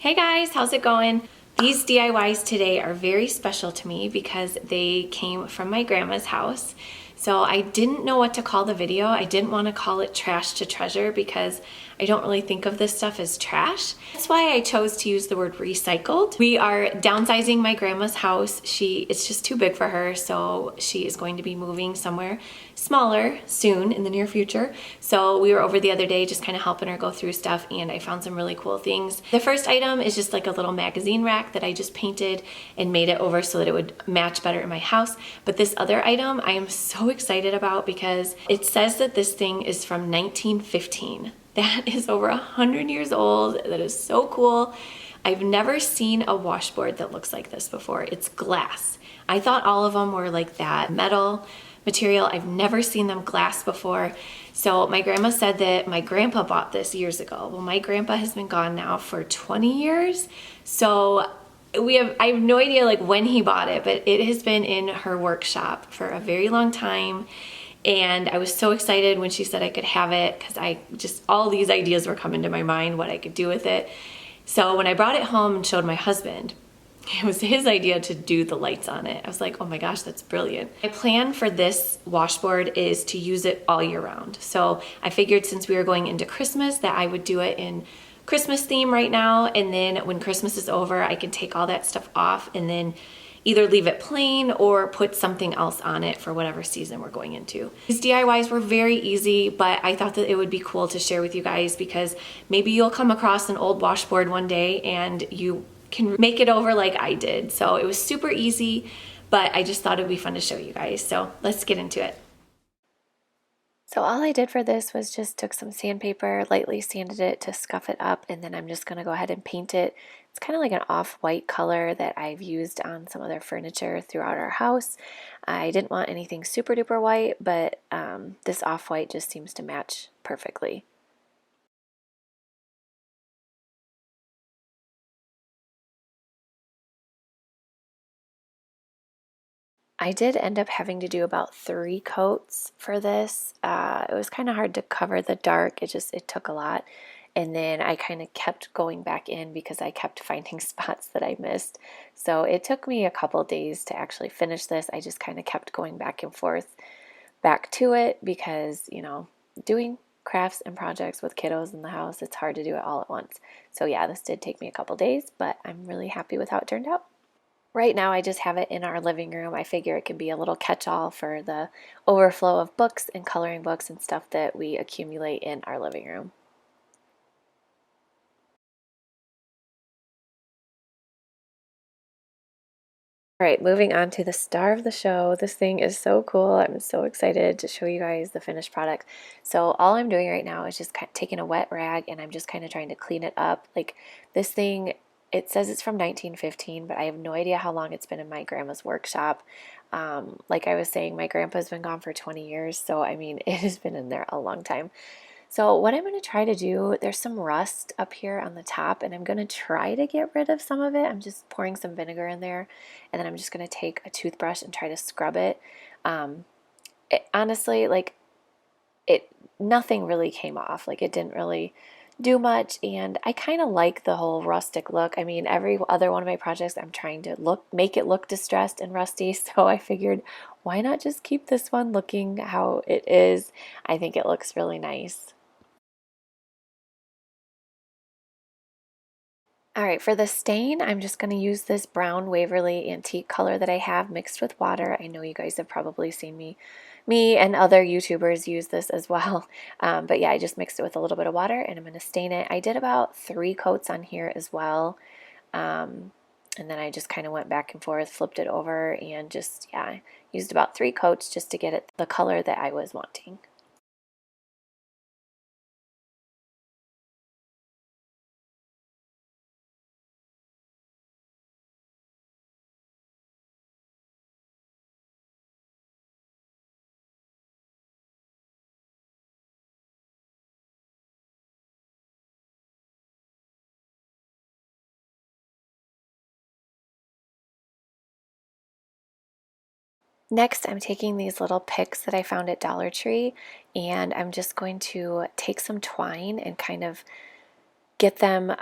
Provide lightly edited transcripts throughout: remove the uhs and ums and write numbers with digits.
Hey guys, how's it going? These DIYs today are very special to me because they came from my grandma's house. So I didn't know what to call the video. I didn't want to call it Trash to Treasure because I don't really think of this stuff as trash. That's why I chose to use the word recycled. We are downsizing my grandma's house. It's just too big for her, so she is going to be moving somewhere smaller soon in the near future. So we were over the other day just kind of helping her go through stuff, and I found some really cool things. The first item is just like a little magazine rack that I just painted and made it over so that it would match better in my house. But this other item I am so excited about because it says that this thing is from 1915. That is over 100 years old. That is so cool. I've never seen a washboard that looks like this before. It's glass. I thought all of them were like that metal material. I've never seen them glass before. So my grandma said that my grandpa bought this years ago. Well, my grandpa has been gone now for 20 years. So I have no idea like when he bought it, but it has been in her workshop for a very long time. And I was so excited when she said I could have it because all these ideas were coming to my mind, what I could do with it. So when I brought it home and showed my husband, it was his idea to do the lights on it. I was like, oh my gosh, that's brilliant. My plan for this washboard is to use it all year round. So I figured since we were going into Christmas that I would do it in Christmas theme right now. And then when Christmas is over, I can take all that stuff off and then either leave it plain or put something else on it for whatever season we're going into. These DIYs were very easy, but I thought that it would be cool to share with you guys because maybe you'll come across an old washboard one day and you can make it over like I did. So it was super easy, but I just thought it would be fun to show you guys. So let's get into it. So all I did for this was just took some sandpaper, lightly sanded it to scuff it up, and then I'm just going to go ahead and paint it. It's kind of like an off-white color that I've used on some other furniture throughout our house. I didn't want anything super duper white, but this off-white just seems to match perfectly. I did end up having to do about 3 coats for this. It was kind of hard to cover the dark. It took a lot. And then I kind of kept going back in because I kept finding spots that I missed. So it took me a couple days to actually finish this. I just kind of kept going back and forth back to it because, doing crafts and projects with kiddos in the house, it's hard to do it all at once. So yeah, this did take me a couple days, but I'm really happy with how it turned out. Right now, I just have it in our living room. I figure it can be a little catch-all for the overflow of books and coloring books and stuff that we accumulate in our living room. All right, moving on to the star of the show. This thing is so cool. I'm so excited to show you guys the finished product. So all I'm doing right now is just taking a wet rag and I'm just kind of trying to clean it up. Like this thing, it says it's from 1915, but I have no idea how long it's been in my grandma's workshop. Like I was saying, my grandpa's been gone for 20 years, so I mean, it has been in there a long time. So what I'm going to try to do, there's some rust up here on the top, and I'm going to try to get rid of some of it. I'm just pouring some vinegar in there, and then I'm just going to take a toothbrush and try to scrub it. Honestly, like nothing really came off. Like it didn't really do much, and I kind of like the whole rustic look. I mean, every other one of my projects, I'm trying to make it look distressed and rusty, so I figured why not just keep this one looking how it is. I think it looks really nice. All right, for the stain, I'm just going to use this brown Waverly Antique color that I have mixed with water. I know you guys have probably seen me and other YouTubers use this as well. But yeah, I just mixed it with a little bit of water and I'm going to stain it. I did about 3 coats on here as well. And then I just kind of went back and forth, flipped it over, and just, yeah, used about 3 coats just to get it the color that I was wanting. Next, I'm taking these little picks that I found at Dollar Tree, and I'm just going to take some twine and kind of get them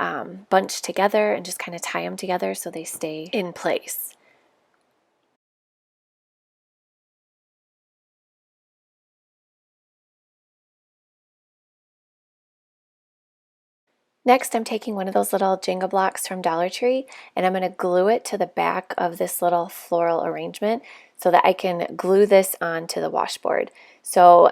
bunched together and just kind of tie them together so they stay in place. Next, I'm taking one of those little Jenga blocks from Dollar Tree and I'm going to glue it to the back of this little floral arrangement so that I can glue this onto the washboard. So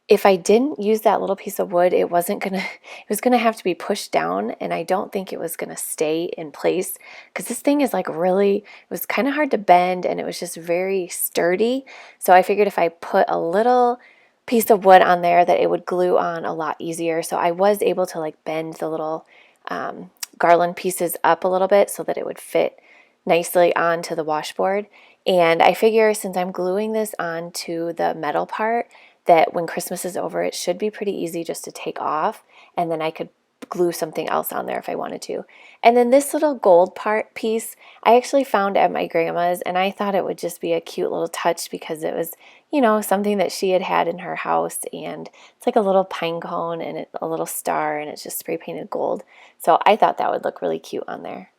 if I didn't use that little piece of wood, it was gonna have to be pushed down, and I don't think it was gonna stay in place because this thing is like really, it was kind of hard to bend and it was just very sturdy. So I figured if I put a little piece of wood on there that it would glue on a lot easier. So I was able to like bend the little garland pieces up a little bit so that it would fit nicely onto the washboard. And I figure since I'm gluing this onto the metal part, that when Christmas is over, it should be pretty easy just to take off, and then I could glue something else on there if I wanted to. And then this little gold part piece, I actually found at my grandma's, and I thought it would just be a cute little touch because it was, you know, something that she had had in her house, and it's like a little pine cone and a little star, and it's just spray painted gold. So I thought that would look really cute on there.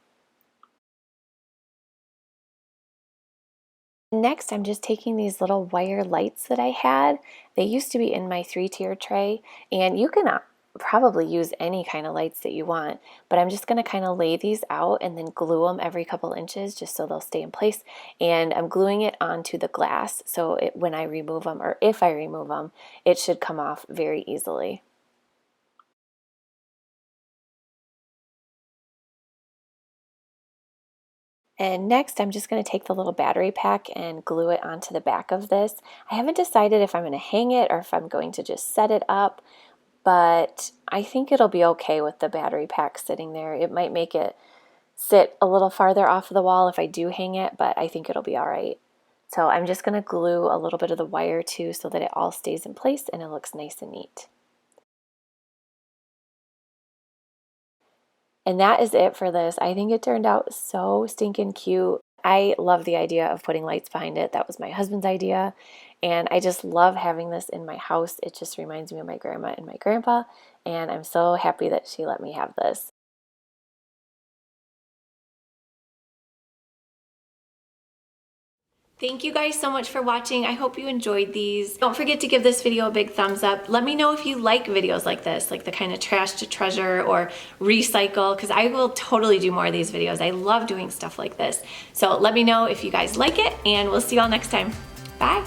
Next, I'm just taking these little wire lights that I had. They used to be in my 3-tier tray, and you can probably use any kind of lights that you want, but I'm just going to kind of lay these out and then glue them every couple inches just so they'll stay in place. And I'm gluing it onto the glass so when I remove them, or if I remove them, it should come off very easily. And next, I'm just going to take the little battery pack and glue it onto the back of this. I haven't decided if I'm going to hang it or if I'm going to just set it up, but I think it'll be okay with the battery pack sitting there. It might make it sit a little farther off of the wall if I do hang it, but I think it'll be all right. So I'm just going to glue a little bit of the wire too so that it all stays in place and it looks nice and neat. And that is it for this. I think it turned out so stinking cute. I love the idea of putting lights behind it. That was my husband's idea. And I just love having this in my house. It just reminds me of my grandma and my grandpa. And I'm so happy that she let me have this. Thank you guys so much for watching. I hope you enjoyed these. Don't forget to give this video a big thumbs up. Let me know if you like videos like this, like the kind of trash to treasure or recycle, because I will totally do more of these videos. I love doing stuff like this. So let me know if you guys like it, and we'll see you all next time. Bye.